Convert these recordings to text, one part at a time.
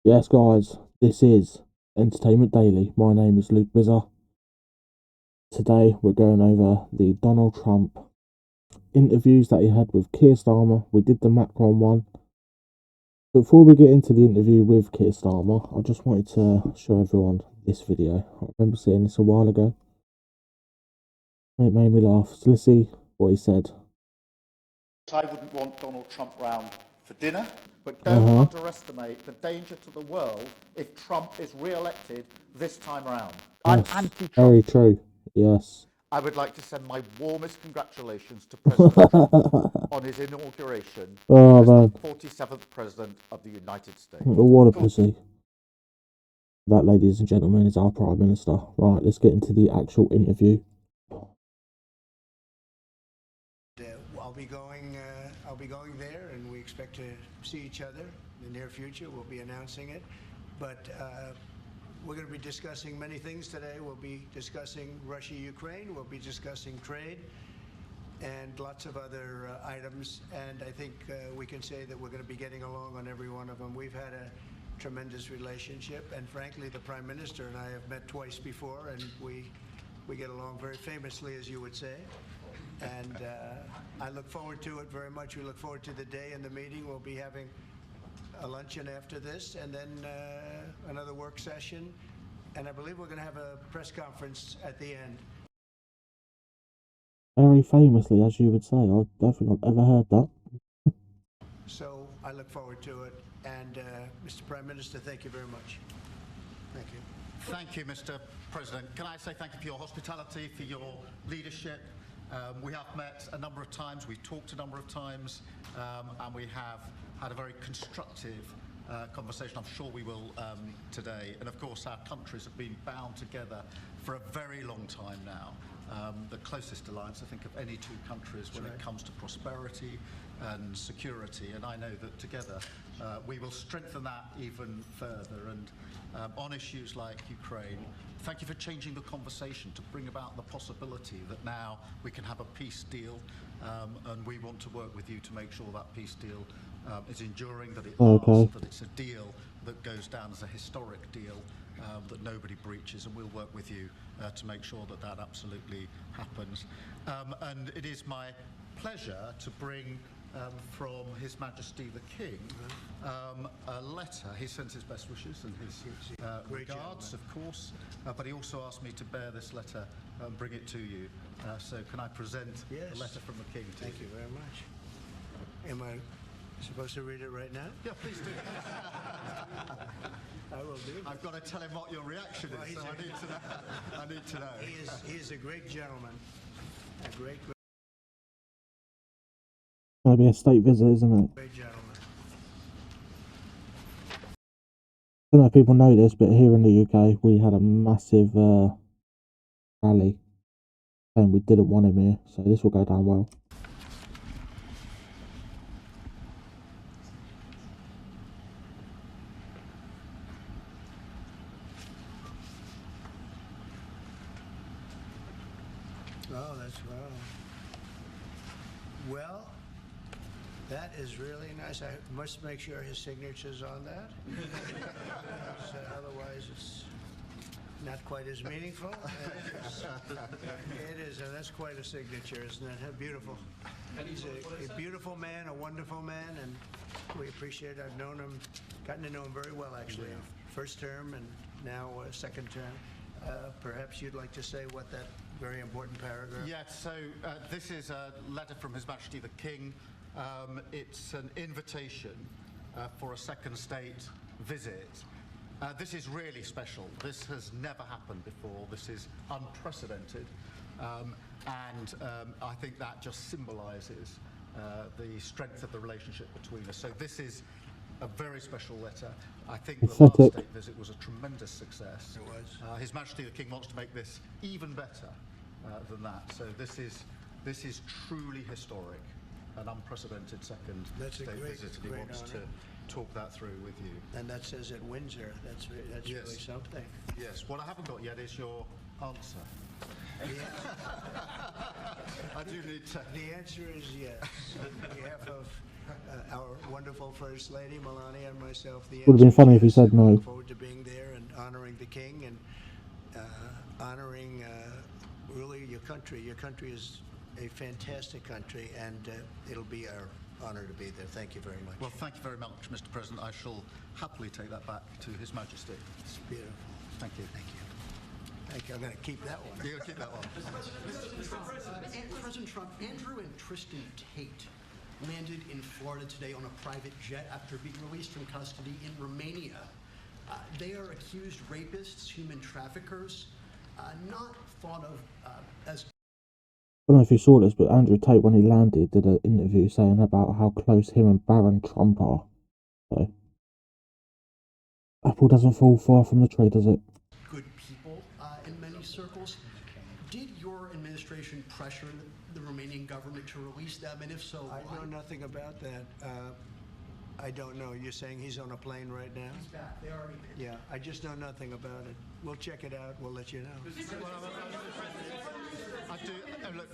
Yes, guys, this is Entertainment Daily. My name is Luke Bizzer. Today, we're going over the Donald Trump interviews that he had with Keir Starmer. We did the Macron one. Before we get into the interview with Keir Starmer, I just wanted to show everyone this video. I remember seeing this a while ago. It made me laugh. So let's see what he said. I wouldn't want Donald Trump round for dinner, but don't underestimate the danger to the world if Trump is re-elected this time around. I'm anti-Trump. Very true. Yes. I would like to send my warmest congratulations to President Trump on his inauguration as the 47th President of the United States. What a pussy. That, ladies and gentlemen, is our Prime Minister. Right, let's get into the actual interview. I'll be going there, and we expect to see each other in the near future. We'll be announcing it, but we're going to be discussing many things today. We'll be discussing Russia-Ukraine. We'll be discussing trade and lots of other items. And I think we can say that we're going to be getting along on every one of them. We've had a tremendous relationship, and frankly, the Prime Minister and I have met twice before, and we get along very famously, as you would say. And I look forward to it very much. We look forward to the day and the meeting. We'll be having a luncheon after this, and then another work session. And I believe we're going to have a press conference at the end. Very famously, as you would say. I don't think I've ever heard that. So I look forward to it. And Mr. Prime Minister, thank you very much. Thank you. Thank you, Mr. President. Can I say thank you for your hospitality, for your leadership? We have met a number of times, we've talked a number of times, and we have had a very constructive conversation. I'm sure we will today. And of course, our countries have been bound together for a very long time now. The closest alliance, I think, of any two countries when it comes to prosperity and security. And I know that together we will strengthen that even further. And on issues like Ukraine, thank you for changing the conversation to bring about the possibility that now we can have a peace deal. And we want to work with you to make sure that peace deal is enduring, that it lasts, that it's a deal that goes down as a historic deal, that nobody breaches, and we'll work with you to make sure that that absolutely happens. And it is my pleasure to bring from His Majesty the King a letter. He sends his best wishes and his regards, of course, but he also asked me to bear this letter and bring it to you. So can I present the letter from the King to you? Thank you very much. Am I supposed to read it right now? Yeah, please do. I will do. I've got to tell him what your reaction is, so I need to know. I need to know. He is a great gentleman. A great That'll be a state visit, isn't it? Great gentleman. I don't know if people know this, but here in the UK, we had a massive rally, and we didn't want him here, so this will go down well. Oh, that's well. Well, that is really nice. I must make sure his signature's on that. Otherwise, it's not quite as meaningful. It is, and that's quite a signature, isn't it? Beautiful. He's a beautiful man, a wonderful man, and we appreciate it. I've known him, gotten to know him very well, actually. First term and now second term. Perhaps you'd like to say what that very important paragraph. Yes, so this is a letter from His Majesty the King. It's an invitation for a second state visit. This is really special. This has never happened before. This is unprecedented. And I think that just symbolises the strength of the relationship between us. So this is a very special letter. I think the last state visit was a tremendous success. It was. His Majesty the King wants to make this even better than that. So this is truly historic, an unprecedented second state visit, and he wants to talk that through with you. And that says at Windsor. That's really something. Yes. What I haven't got yet is your answer. I do need to. The answer is yes. On behalf of our wonderful First Lady, Melania, and myself. The Would have been answer is funny if he yes, said and we no. look forward to being there and honoring the King and honoring really your country. Your country is a fantastic country, and it'll be our honor to be there. Thank you very much. Well, thank you very much, Mr. President. I shall happily take that back to His Majesty. It's beautiful. Thank you. Thank you. Thank you. I'm going to keep that one. You'll keep that one. President Trump, Andrew and Tristan Tate landed in Florida today on a private jet after being released from custody in Romania. They are accused rapists, human traffickers, not thought of as... I don't know if you saw this, but Andrew Tate, when he landed, did an interview saying about how close him and Baron Trump are. So, apple doesn't fall far from the tree, does it? good people in many circles. Did your administration pressure the Romanian government to release them, and if so, I why? know nothing about that. I don't know. You're saying he's on a plane right now? He's back. They already did. Yeah, I just know nothing about it. We'll check it out. We'll let you know. I do. Look,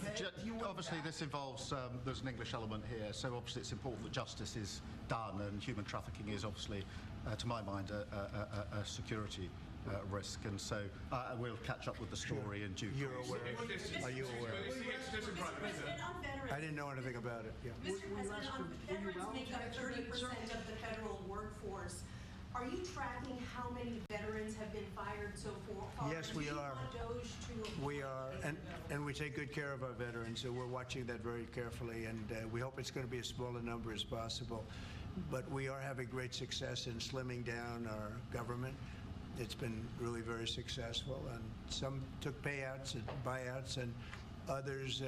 obviously this involves, there's an English element here, so obviously it's important that justice is done, and human trafficking is obviously, to my mind, a security risk, and so we'll catch up with the story in due course. You're aware? Are you aware? I didn't know anything about it. Yeah. Mr. President, veterans make up 30% of the federal workforce. Are you tracking how many veterans have been fired so far? Yes, we are. We are, and we take good care of our veterans, so we're watching that very carefully, and we hope it's going to be as small a number as possible. But we are having great success in slimming down our government. It's been really very successful, and some took payouts and buyouts, and others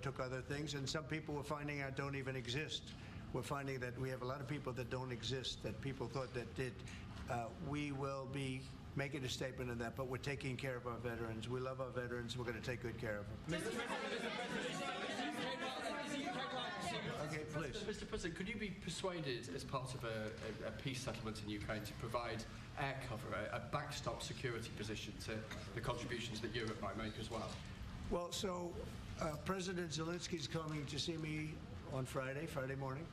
took other things, and some people we're finding out don't even exist. We're finding that we have a lot of people that don't exist, that people thought that did. We will be making a statement on that, but we're taking care of our veterans. We love our veterans. We're going to take good care of them. Okay, please. Mr. President, could you be persuaded, as part of a peace settlement in Ukraine, to provide air cover, a backstop security position to the contributions that Europe might make as well? Well, so President Zelensky's coming to see me on Friday morning,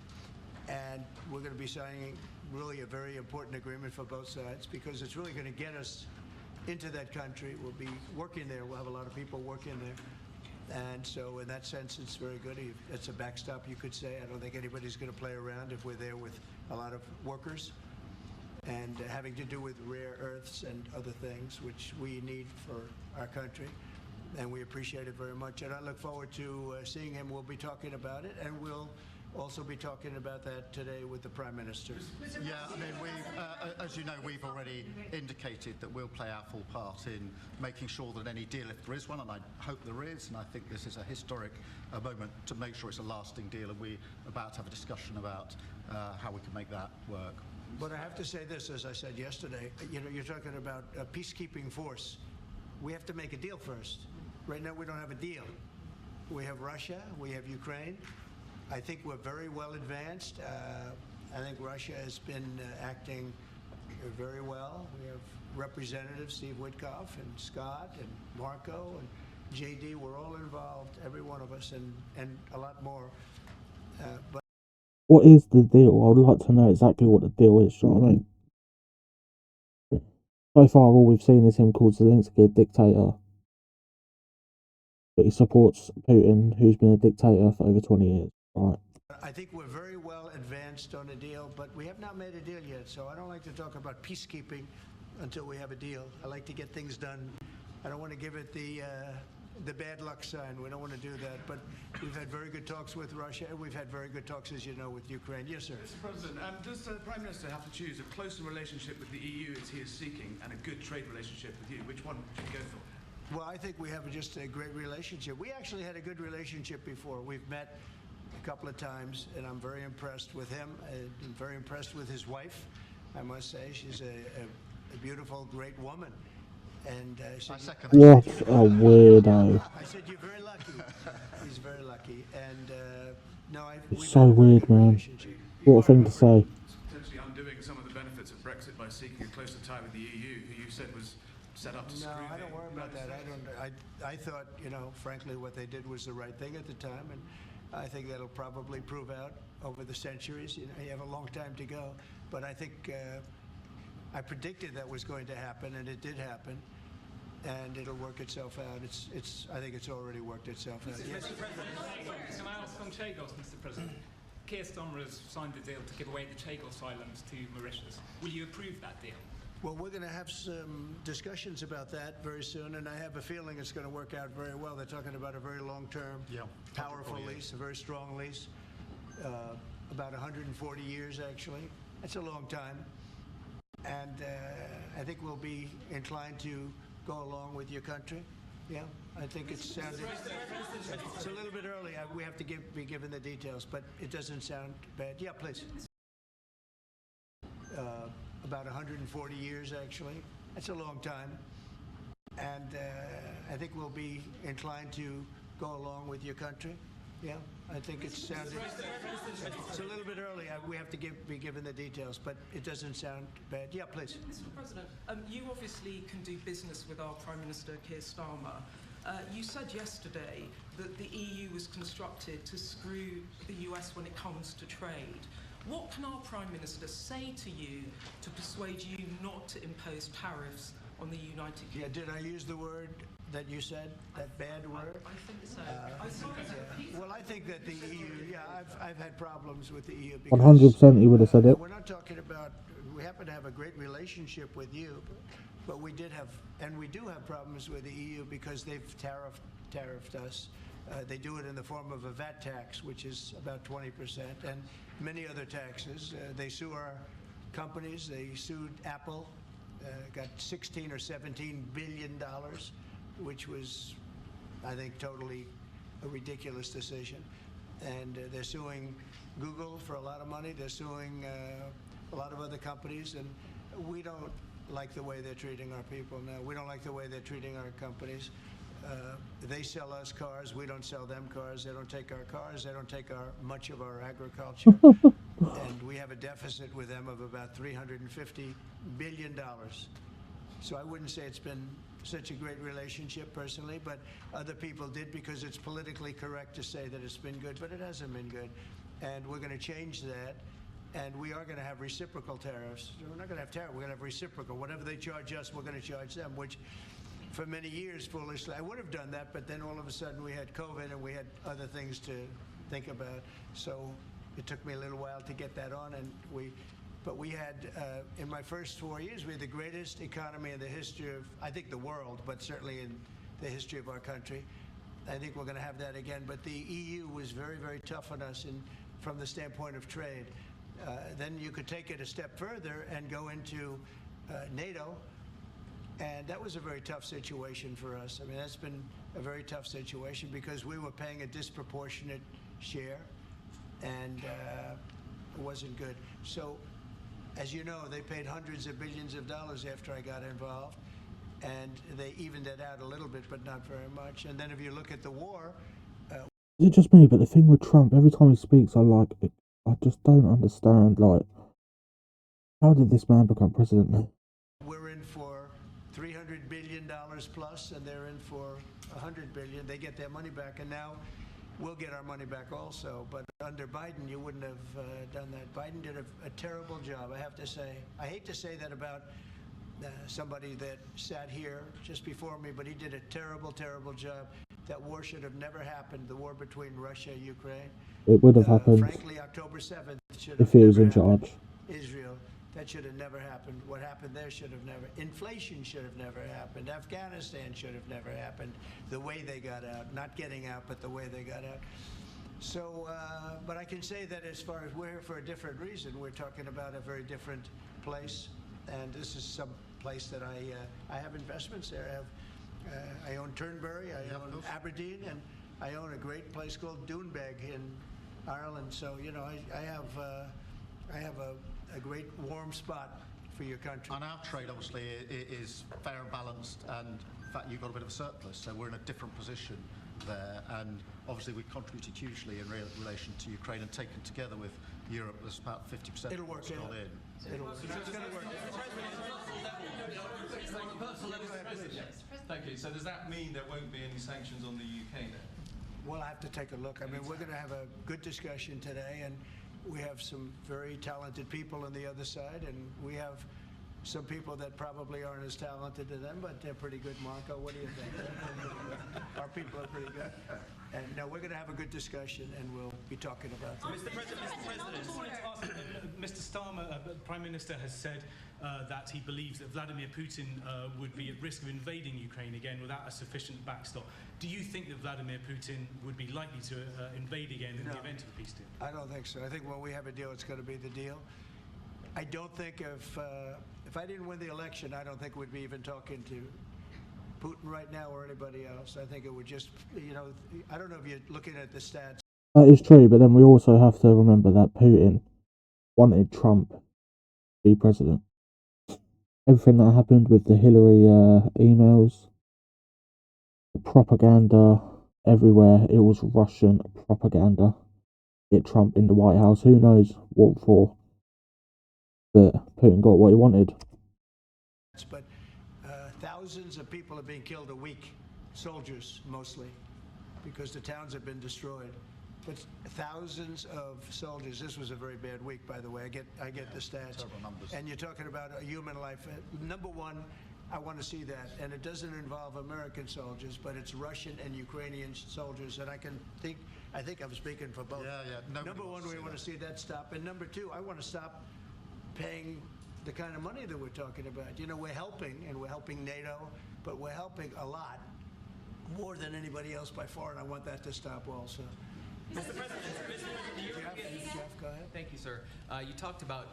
and we're going to be signing really a very important agreement for both sides, because it's really going to get us into that country. We'll be working there. We'll have a lot of people working there. And so in that sense, it's very good. It's a backstop, you could say. I don't think anybody's going to play around if we're there with a lot of workers and having to do with rare earths and other things, which we need for our country. And we appreciate it very much. And I look forward to seeing him. We'll be talking about it, and we'll also be talking about that today with the Prime Minister. Yeah, I mean, as you know, we've already indicated that we'll play our full part in making sure that any deal, if there is one, and I hope there is, and I think this is a historic moment to make sure it's a lasting deal, and we're about to have a discussion about how we can make that work. But I have to say this, as I said yesterday, you know, you're talking about a peacekeeping force. We have to make a deal first. Right now, we don't have a deal. We have Russia, we have Ukraine. I think we're very well advanced. I think Russia has been acting very well. We have Representatives Steve Witkoff and Scott and Marco and JD. We're all involved, every one of us, and a lot more. But What is the deal? I would like to know exactly what the deal is, you know what I mean? So far, all we've seen is him called Zelensky a dictator. But he supports Putin, who's been a dictator for over 20 years. Right. I think we're very well advanced on a deal, but we have not made a deal yet, so I don't like to talk about peacekeeping until we have a deal. I like to get things done. I don't want to give it the bad luck sign. We don't want to do that, but we've had very good talks with Russia, and we've had very good talks, as you know, with Ukraine. Yes, sir. Mr. President, does the Prime Minister have to choose a closer relationship with the EU as he is seeking and a good trade relationship with you? Which one should he go for? Well, I think we have just a great relationship. We actually had a good relationship before. We've met a couple of times, and I'm very impressed with him. I'm very impressed with his wife, I must say. She's a beautiful, great woman. And I second What a weirdo. I said, you're very lucky. He's very lucky. And no, we've So had a very weird, good man. relationship. What a thing to say. Potentially undoing some of the benefits of Brexit by seeking a closer tie with the EU, who you said was set up to screw No, I the don't worry about that. I thought, you know, frankly, what they did was the right thing at the time, I think that'll probably prove out over the centuries. You know, you have a long time to go. But I think I predicted that was going to happen, and it did happen. And it'll work itself out. I think it's already worked itself out. Yes. Mr. President, can I ask on Chagos, Mr. President? Keir Starmer has signed a deal to give away the Chagos Islands to Mauritius. Will you approve that deal? Well, we're going to have some discussions about that very soon, and I have a feeling it's going to work out very well. They're talking about a very long-term, powerful lease, a very strong lease, about 140 years, actually. That's a long time. And I think we'll be inclined to go along with your country. Yeah, I think it's sounded. It's a little bit early. We have to be given the details, but it doesn't sound bad. Yeah, please. About 140 years, actually. That's a long time. And I think we'll be inclined to go along with your country. Yeah, I think it's sounded. It's a little bit early. We have to be given the details, but it doesn't sound bad. Yeah, please. Mr. President, you obviously can do business with our Prime Minister, Keir Starmer. You said yesterday that the EU was constructed to screw the US when it comes to trade. What can our Prime Minister say to you to persuade you not to impose tariffs on the United Kingdom? Yeah, did I use the word that you said, that bad word? I think so. Well, I think that the EU, I've had problems with the EU. 100% he would have said it. We're not talking about, we happen to have a great relationship with you, but we did have, and we do have problems with the EU because they've tariffed us. They do it in the form of a VAT tax, which is about 20%, and many other taxes. They sue our companies. They sued Apple, got $16 or $17 billion, which was, I think, totally a ridiculous decision. And they're suing Google for a lot of money. They're suing a lot of other companies, and we don't like the way they're treating our people now. We don't like the way they're treating our companies. They sell us cars. We don't sell them cars. They don't take our cars. They don't take much of our agriculture. And we have a deficit with them of about $350 billion. So I wouldn't say it's been such a great relationship personally, but other people did because it's politically correct to say that it's been good, but it hasn't been good. And we're going to change that. And we are going to have reciprocal tariffs. We're not going to have tariffs. We're going to have reciprocal. Whatever they charge us, we're going to charge them, which for many years, foolishly, I would have done that, but then all of a sudden we had COVID and we had other things to think about. So it took me a little while to get that on, and but we had, in my first 4 years, we had the greatest economy in the history of, I think, the world, but certainly in the history of our country. I think we're going to have that again, but the EU was very, very tough on us from the standpoint of trade. Then you could take it a step further and go into NATO, and that was a very tough situation for us. I mean, that's been a very tough situation because we were paying a disproportionate share, and it wasn't good. So, as you know, they paid hundreds of billions of dollars after I got involved, and they evened it out a little bit, but not very much. And then if you look at the war... Is it just me, but the thing with Trump, every time he speaks, I just don't understand, how did this man become president now? We're in for $300 billion plus, and they're in for $100 billion. They get their money back, and now we'll get our money back also. But under Biden, you wouldn't have done that. Biden did a terrible job, I have to say. I hate to say that about somebody that sat here just before me, but he did a terrible, terrible job. That war should have never happened, the war between Russia and Ukraine. It would have happened. Frankly, October 7th should have if he was in happened. charge. Israel, that should have never happened. What happened there should have never. Inflation should have never happened. Afghanistan should have never happened. The way they got out, not getting out, but the way they got out. So, but I can say that as far as we're here for a different reason, we're talking about a very different place, and this is some place that I have investments there. I own Turnberry, I own Aberdeen, and I own a great place called Doonbeg in Ireland. So, you know, I have a great warm spot for your country. And our trade, obviously, is fair and balanced, and in fact, you've got a bit of a surplus, so we're in a different position there. And obviously, we've contributed hugely in relation to Ukraine, and taken together with Europe, there's about 50% It'll work out. in. It'll work. It's going to work. Thank you. So does that mean there won't be any sanctions on the UK then? We'll have to take a look. I mean, we're going to have a good discussion today, and we have some very talented people on the other side, and we have some people that probably aren't as talented as them, but they're pretty good. Marco, what do you think? Our people are pretty good. And no, we're going to have a good discussion, and we'll be talking about that. Mr. President, I just wanted to ask, Mr. Starmer, the Prime Minister has said that he believes that Vladimir Putin would be at risk of invading Ukraine again without a sufficient backstop. Do you think that Vladimir Putin would be likely to invade again in the event of a peace deal? I don't think so. I think when we have a deal, it's going to be the deal. I don't think if I didn't win the election, I don't think we'd be even talking to Putin right now or anybody else. I think it would just, I don't know if you're looking at the stats. That is true, but then we also have to remember that Putin wanted Trump to be president. Everything that happened with the Hillary emails, the propaganda everywhere, it was Russian propaganda. Get Trump in the White House, who knows what for. But Putin got what he wanted. But thousands of people are being killed a week, soldiers mostly, because the towns have been destroyed. But thousands of soldiers. This was a very bad week, by the way. I get the stats. Terrible numbers. And you're talking about a human life. Number one, I want to see that, and it doesn't involve American soldiers, but it's Russian and Ukrainian soldiers. And I think I'm speaking for both. Yeah. Number one, we want to see that stop, and number two, I want to stop paying the kind of money that we're talking about. We're helping, and we're helping NATO, but we're helping a lot more than anybody else by far, and I want that to stop also. Mr. President, Jeff, go ahead. Thank you, sir. You talked about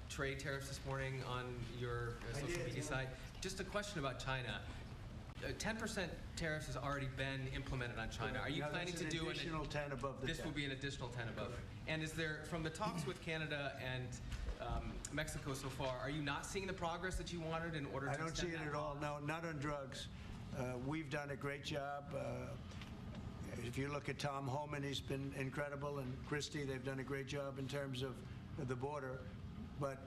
trade tariffs this morning on your social media site. Just a question about China. 10% tariffs has already been implemented on China. Are you planning to do an additional 10 above the 10? This will be an additional 10 above. And is there, from the talks with Canada and Mexico so far, are you not seeing the progress that you wanted in order to I don't see it at all. No, not on drugs. We've done a great job. If you look at Tom Homan, he's been incredible, and Christie, they've done a great job in terms of the border. But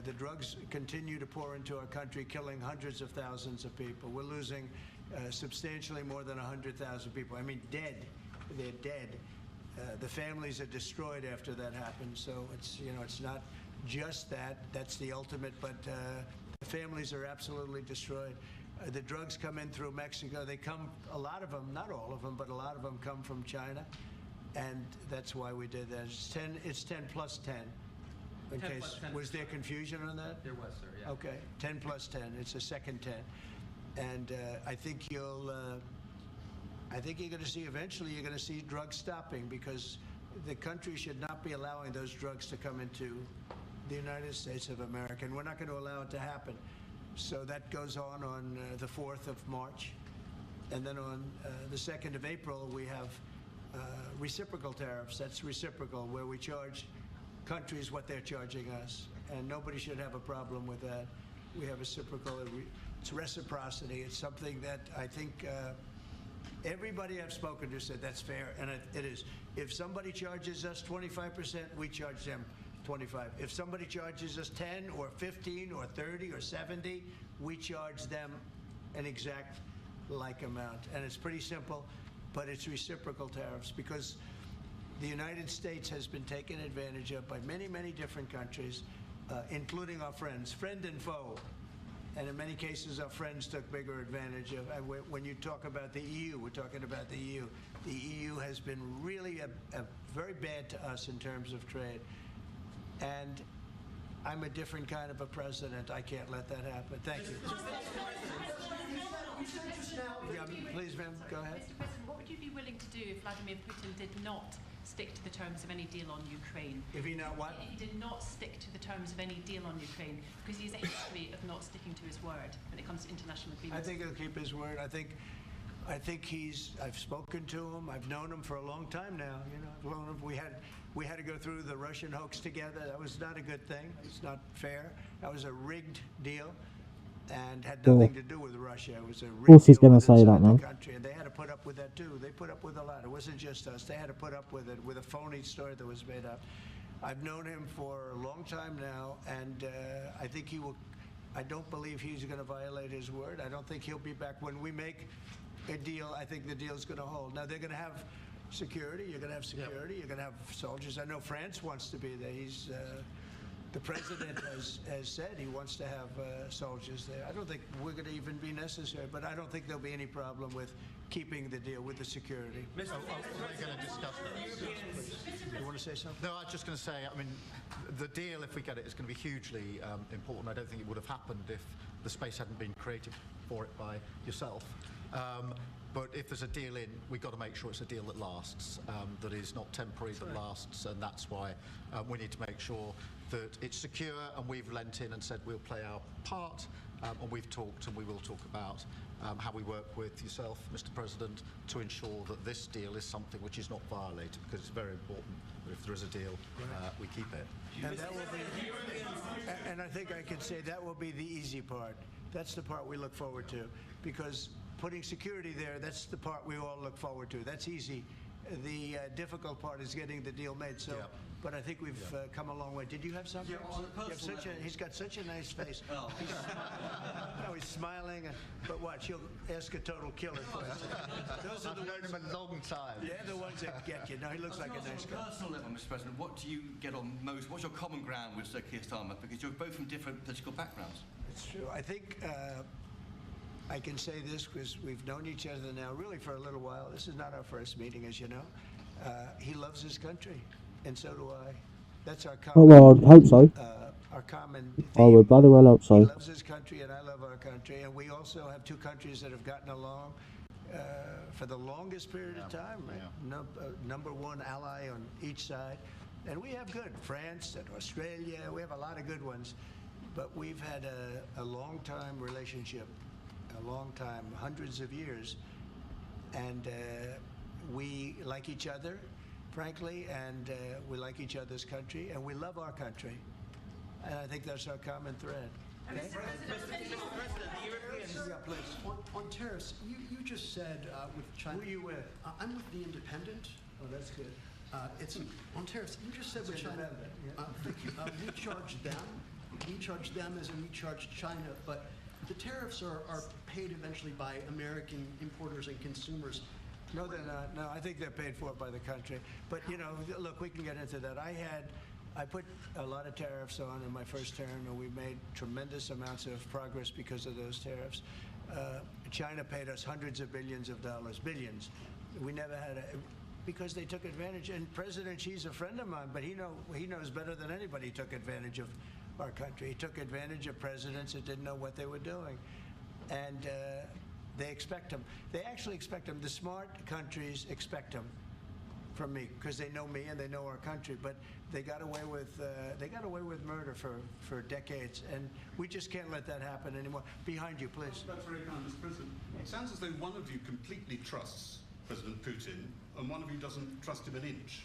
the drugs continue to pour into our country, killing hundreds of thousands of people. We're losing substantially more than 100,000 people. I mean, dead. They're dead. The families are destroyed after that happens. So it's not just that. That's the ultimate. But the families are absolutely destroyed. The drugs come in through Mexico. They come, a lot of them, not all of them, but a lot of them come from China. And that's why we did that. It's 10 plus 10. In 10 case, plus 10 was there confusion on that? There was, sir, yeah. Okay, 10 plus 10. It's a second 10. And I think you're going to see, eventually you're going to see drugs stopping, because the country should not be allowing those drugs to come into the United States of America. And we're not going to allow it to happen. So that goes on the 4th of March. And then on the 2nd of April, we have reciprocal tariffs. That's reciprocal, where we charge countries what they're charging us. And nobody should have a problem with that. We have reciprocal. It's reciprocity. It's something that I think everybody I've spoken to said that's fair, and it is. If somebody charges us 25%, we charge them 25. If somebody charges us 10 or 15 or 30 or 70, we charge them an exact like amount. And it's pretty simple, but it's reciprocal tariffs, because the United States has been taken advantage of by many, many different countries, including our friends, friend and foe. And in many cases, our friends took bigger advantage of. When you talk about the EU, we're talking about the EU. The EU has been really very bad to us in terms of trade. And I'm a different kind of a president. I can't let that happen. Thank you. Yeah, please, ma'am, go ahead. Mr. President, what would you be willing to do if Vladimir Putin did not stick to the terms of any deal on Ukraine? If he not what? He did not stick to the terms of any deal on Ukraine, because he has a history of not sticking to his word when it comes to international agreements. I think he'll keep his word. I think I've spoken to him. I've known him for a long time now. I've known him. We had to go through the Russian hoax together. That was not a good thing. It's not fair. That was a rigged deal, and had nothing to do with Russia. It was a rigged Of course he's deal going to say that, inside man. the country, and they had to put up with that too. They put up with a lot. It wasn't just us. They had to put up with it, with a phony story that was made up. I've known him for a long time now, and I think he will. I don't believe he's going to violate his word. I don't think he'll be back when we make a deal. I think the deal's going to hold. Now they're going to have security. You're going to have security. You're going to have soldiers. I know France wants to be there. The president has said he wants to have soldiers there. I don't think we're going to even be necessary, but I don't think there'll be any problem with keeping the deal with the security. We're going to discuss that. You want to say something? No, I was just going to say, I mean, the deal, if we get it, is going to be hugely important. I don't think it would have happened if the space hadn't been created for it by yourself. But if there's a deal in, we've got to make sure it's a deal that lasts, that is not temporary, that lasts, and that's why we need to make sure that it's secure, and we've lent in and said we'll play our part, and we've talked and we will talk about how we work with yourself, Mr. President, to ensure that this deal is something which is not violated, because it's very important that if there is a deal, we keep it. And that will be, and I think I can say that will be the easy part. That's the part we look forward to, because putting security there, that's the part we all look forward to. That's easy. The difficult part is getting the deal made. So, but I think we've come a long way. Did you have something? Yeah, on a personal level. He's got such a nice face. Oh. He's smiling. But watch, he'll ask a total killer question. Those are the ones. I've known him a long time. They're the ones that get you. No, he looks like a nice guy. On a personal level, Mr. President, what do you get on most? What's your common ground with Sir Keir Starmer? Because you're both from different political backgrounds. It's true. I think I can say this because we've known each other now really for a little while. This is not our first meeting, as you know. He loves his country, and so do I. That's our common. Oh, well, I'd hope so. Our common. I would bloody well hope so. He loves his country, and I love our country, and we also have two countries that have gotten along for the longest period of time. Right? Number one ally on each side, and we have good France and Australia. We have a lot of good ones, but we've had a long-time relationship, a long time, hundreds of years, and we like each other, frankly, and we like each other's country, and we love our country. And I think that's our common thread. Okay? Mr. President, the Europeans. Yeah, please. On tariffs, you just said with China. Who are you with? I'm with The Independent. Oh, that's good. It's on tariffs. You just said with China. Thank you. We charge them as in we charge China, but the tariffs are paid eventually by American importers and consumers. No, they're not. No, I think they're paid for by the country. But, you know, look, we can get into that. I put a lot of tariffs on in my first term, and we made tremendous amounts of progress because of those tariffs. China paid us hundreds of billions of dollars, billions. We never had because they took advantage. And President Xi's a friend of mine, but he knows better than anybody he took advantage of our country. He took advantage of presidents that didn't know what they were doing. And they expect him. They actually expect him. The smart countries expect him from me because they know me and they know our country. But they got away with murder for decades, and we just can't let that happen anymore. Behind you, please. That's very kind, Mr. President. It sounds as though one of you completely trusts President Putin and one of you doesn't trust him an inch.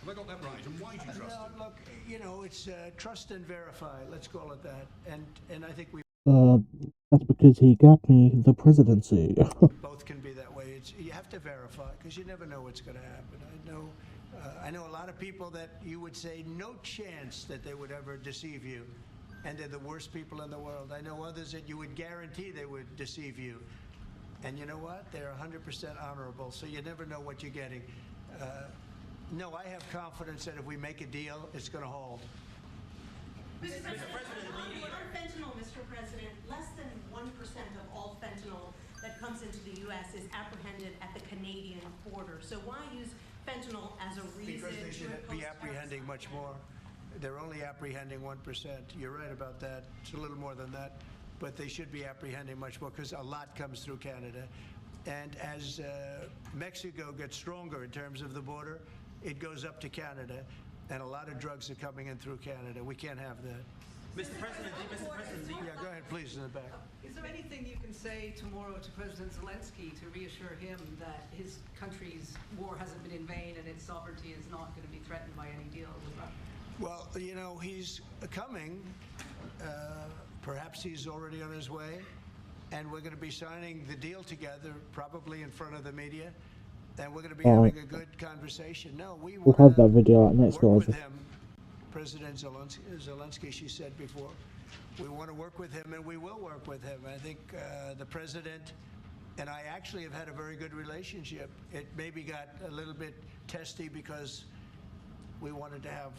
Have I got that right? And why do you trust him? Look, you know, it's trust and verify. Let's call it that. And I think we. That's because he got me the presidency. Both can be that way. You have to verify because you never know what's going to happen. I know a lot of people that you would say no chance that they would ever deceive you, and they're the worst people in the world. I know others that you would guarantee they would deceive you, and you know what? They're 100% honorable. So you never know what you're getting. No, I have confidence that if we make a deal, it's going to hold. Mr. President, on fentanyl, Mr. President, less than 1% of all fentanyl that comes into the U.S. is apprehended at the Canadian border. So why use fentanyl as a reason? Because they should be apprehending much more. They're only apprehending 1%. You're right about that. It's a little more than that. But they should be apprehending much more because a lot comes through Canada. And as Mexico gets stronger in terms of the border, it goes up to Canada. And a lot of drugs are coming in through Canada. We can't have that. Mr. President, yeah, go ahead, please, in the back. Is there anything you can say tomorrow to President Zelensky to reassure him that his country's war hasn't been in vain and its sovereignty is not going to be threatened by any deal with Russia? Well, you know, he's coming. Perhaps he's already on his way. And we're going to be signing the deal together, probably in front of the media. And we're going to be having a good conversation. No, we'll have that video out next, work guys. with him. President Zelensky, she said before, we want to work with him, and we will work with him. I think the president and I actually have had a very good relationship. It maybe got a little bit testy because we wanted to have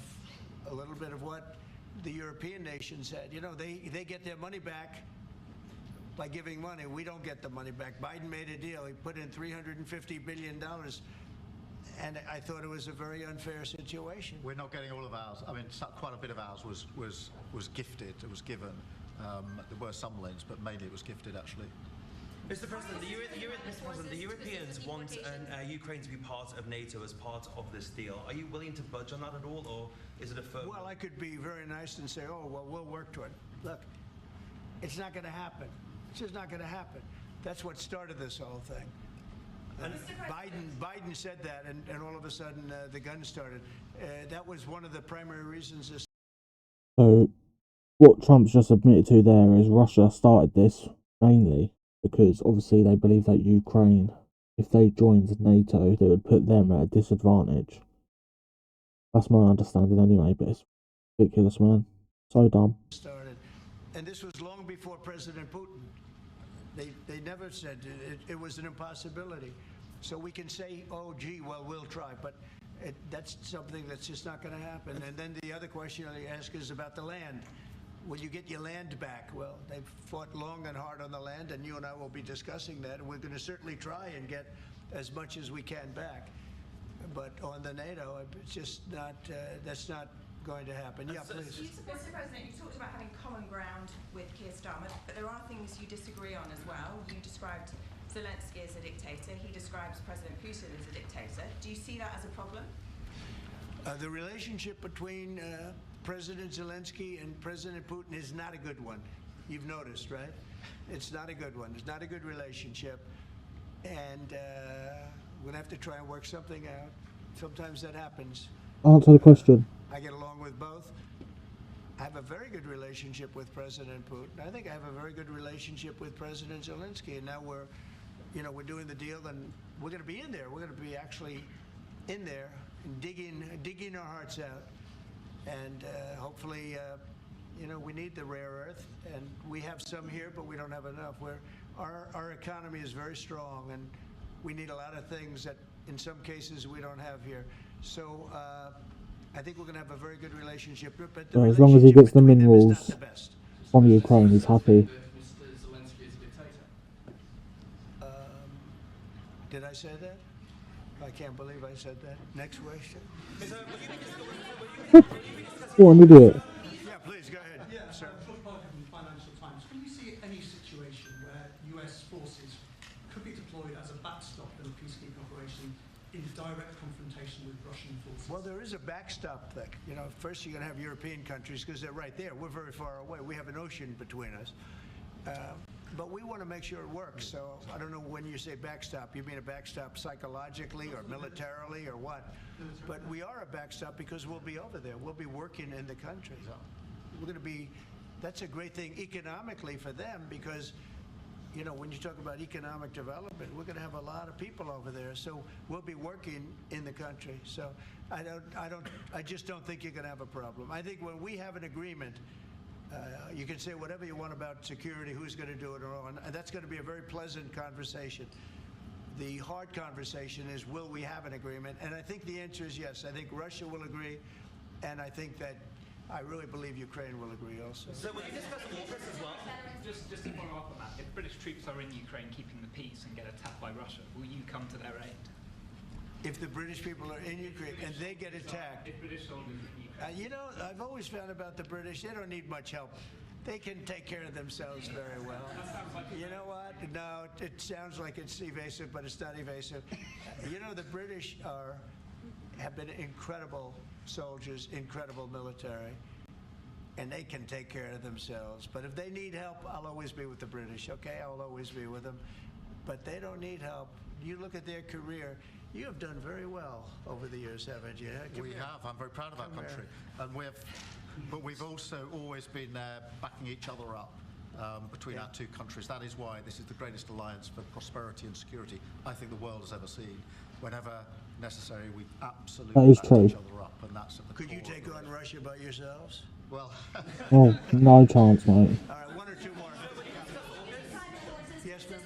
a little bit of what the European nations had. You know, they get their money back by giving money. We don't get the money back. Biden made a deal. He put in $350 billion. And I thought it was a very unfair situation. We're not getting all of ours. I mean, quite a bit of ours was gifted. It was given. There were some links, but mainly it was gifted, actually. Mr. President, the Europeans want Ukraine to be part of NATO as part of this deal. Are you willing to budge on that at all, or is it a firm? Well, I could be very nice and say, oh, well, we'll work toward it. Look, it's not going to happen. It's just not going to happen. That's what started this whole thing. Biden said that, and all of a sudden the gun started. That was one of the primary reasons. So, what Trump's just admitted to there is Russia started this mainly because obviously they believe that Ukraine, if they joined NATO, they would put them at a disadvantage. That's my understanding anyway, but it's ridiculous, man. So dumb. Started, and this was long before President Putin. They never said it was an impossibility. So we can say, oh, gee, well, we'll try, but that's something that's just not going to happen. And then the other question I ask is about the land. Will you get your land back? Well, they've fought long and hard on the land, and you and I will be discussing that. And we're going to certainly try and get as much as we can back. But on the NATO, it's just not, that's not going to happen. Yeah, please. Mr. President, you talked about having common ground with Keir Starmer, but there are things you disagree on as well. You described Zelensky as a dictator. He describes President Putin as a dictator. Do you see that as a problem? The relationship between President Zelensky and President Putin is not a good one. You've noticed, right? It's not a good one. It's not a good relationship. And we're going to have to try and work something out. Sometimes that happens. Answer the question. I get along with both. I have a very good relationship with President Putin. I think I have a very good relationship with President Zelensky. And now we're doing the deal, and we're going to be in there. We're going to be actually in there and digging our hearts out. And hopefully, we need the rare earth, and we have some here, but we don't have enough. Our economy is very strong, and we need a lot of things that in some cases we don't have here. So I think we're going to have a very good relationship. But So as long as he gets the minerals from Ukraine, he's happy. Did I say that? I can't believe I said that. Next question. What an idiot. Yeah, please, go ahead. Yeah, sir. George Parker from the Financial Times. Can you see any situation where US forces could be deployed as a backstop in a peacekeeping operation in direct confrontation with Russian forces? Well, there is a backstop thing. First you're going to have European countries because they're right there. We're very far away. We have an ocean between us. But we want to make sure it works. So I don't know when you say backstop, you mean a backstop psychologically or militarily or what? But we are a backstop because we'll be over there. We'll be working in the country. We're going to be, that's a great thing economically for them because, when you talk about economic development, we're going to have a lot of people over there. So we'll be working in the country. So I just don't think you're going to have a problem. I think when we have an agreement, you can say whatever you want about security, who's going to do it, and that's going to be a very pleasant conversation. The hard conversation is, will we have an agreement? And I think the answer is yes. I think Russia will agree, and I think that I really believe Ukraine will agree also. So will you discuss AUKUS as well? Just to follow up on that, if British troops are in Ukraine keeping the peace and get attacked by Russia, will you come to their aid? If the British people are in Ukraine and they get attacked, If British soldiers are in Ukraine. I've always found about the British, they don't need much help. They can take care of themselves very well. You know what? No, it sounds like it's evasive, but it's not evasive. The British have been incredible soldiers, incredible military, and they can take care of themselves. But if they need help, I'll always be with the British, okay? I'll always be with them. But they don't need help. You look at their career, you have done very well over the years, haven't you? We have. I'm very proud of our country. And but we've also always been there backing each other up between our two countries. That is why this is the greatest alliance for prosperity and security I think the world has ever seen. Whenever necessary, we absolutely back each other up, and that's at the Could you core take on Russia by yourselves? Well, Oh, no chance, mate. All right, one or two more. Yes, ma'am.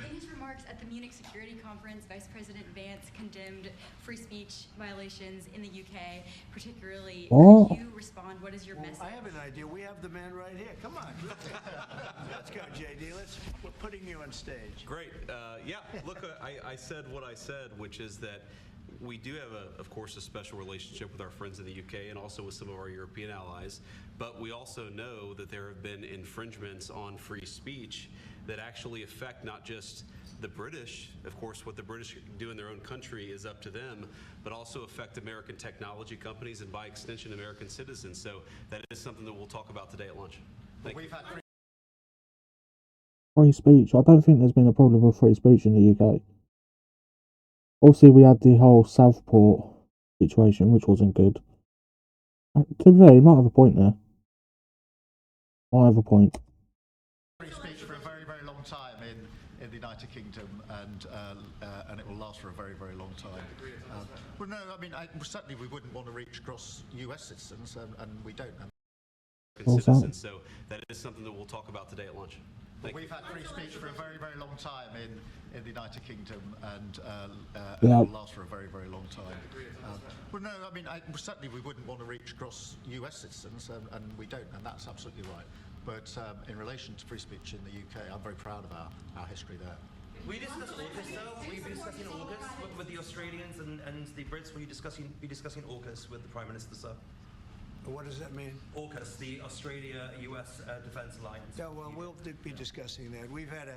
In his remarks at the Munich Security Conference, Vice President Vance condemned free speech violations in the UK, particularly. What? Could you respond? What is your message? I have an idea. We have the man right here. Come on. Let's go, JD. We're putting you on stage. Great. Yeah, look, I said what I said, which is that we do have, of course, a special relationship with our friends in the UK and also with some of our European allies, but we also know that there have been infringements on free speech that actually affect not just the British. Of course, what the British do in their own country is up to them, but also affect American technology companies and by extension American citizens. So that is something that we'll talk about today at lunch. Thank you. Free speech. I don't think there's been a problem with free speech in the UK. Obviously, we had the whole Southport situation, which wasn't good. To be fair, you might have a point there. I have a point. Free speech for a very, very long time in the United Kingdom, and it will last for a very, very long time. Well, no, I mean, certainly we wouldn't want to reach across US citizens, and we don't. Citizens, so that is something that we'll talk about today at lunch. We've had free speech for a very, very long time in the United Kingdom, and it Yeah. will last for a very, very long time. Well, no, I mean, certainly we wouldn't want to reach across US citizens, and we don't, and that's absolutely right. But in relation to free speech in the UK, I'm very proud of our history there. We discussed AUKUS, though. We've been discussing AUKUS with the Australians and the Brits. Will you be discussing AUKUS with the Prime Minister, sir? What does that mean? AUKUS, the Australia-US Defence Alliance. Yeah, well, we'll be discussing that. We've had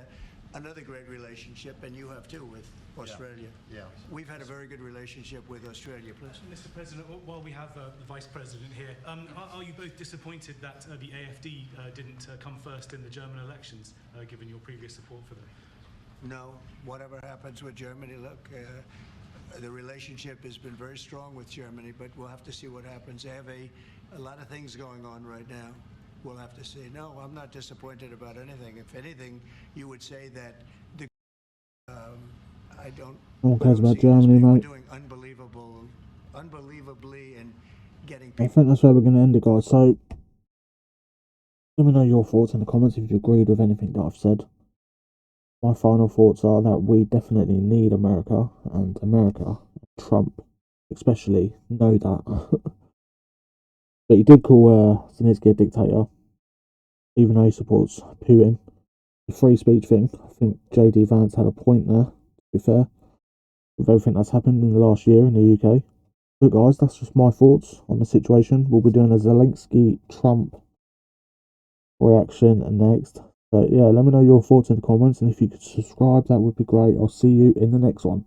another great relationship, and you have too, with Australia. Yeah. We've had a very good relationship with Australia, please. Mr. President, while we have the Vice President here, are you both disappointed that the AFD didn't come first in the German elections, given your previous support for them? No, whatever happens with Germany, look, the relationship has been very strong with Germany, but we'll have to see what happens. They have a lot of things going on right now. We'll have to see. No, I'm not disappointed about anything. If anything, you would say that the I don't. No one cares about see Germany, we're mate. doing unbelievably in getting I people. think that's where we're going to end it, guys. So, let me know your thoughts in the comments if you agreed with anything that I've said. My final thoughts are that we definitely need America, and America, Trump especially, know that. But he did call Zelensky a dictator, even though he supports Putin. The free speech thing, I think JD Vance had a point there, to be fair, with everything that's happened in the last year in the UK. But guys, that's just my thoughts on the situation. We'll be doing a Zelensky-Trump reaction next. So yeah, let me know your thoughts in the comments, and if you could subscribe, that would be great. I'll see you in the next one.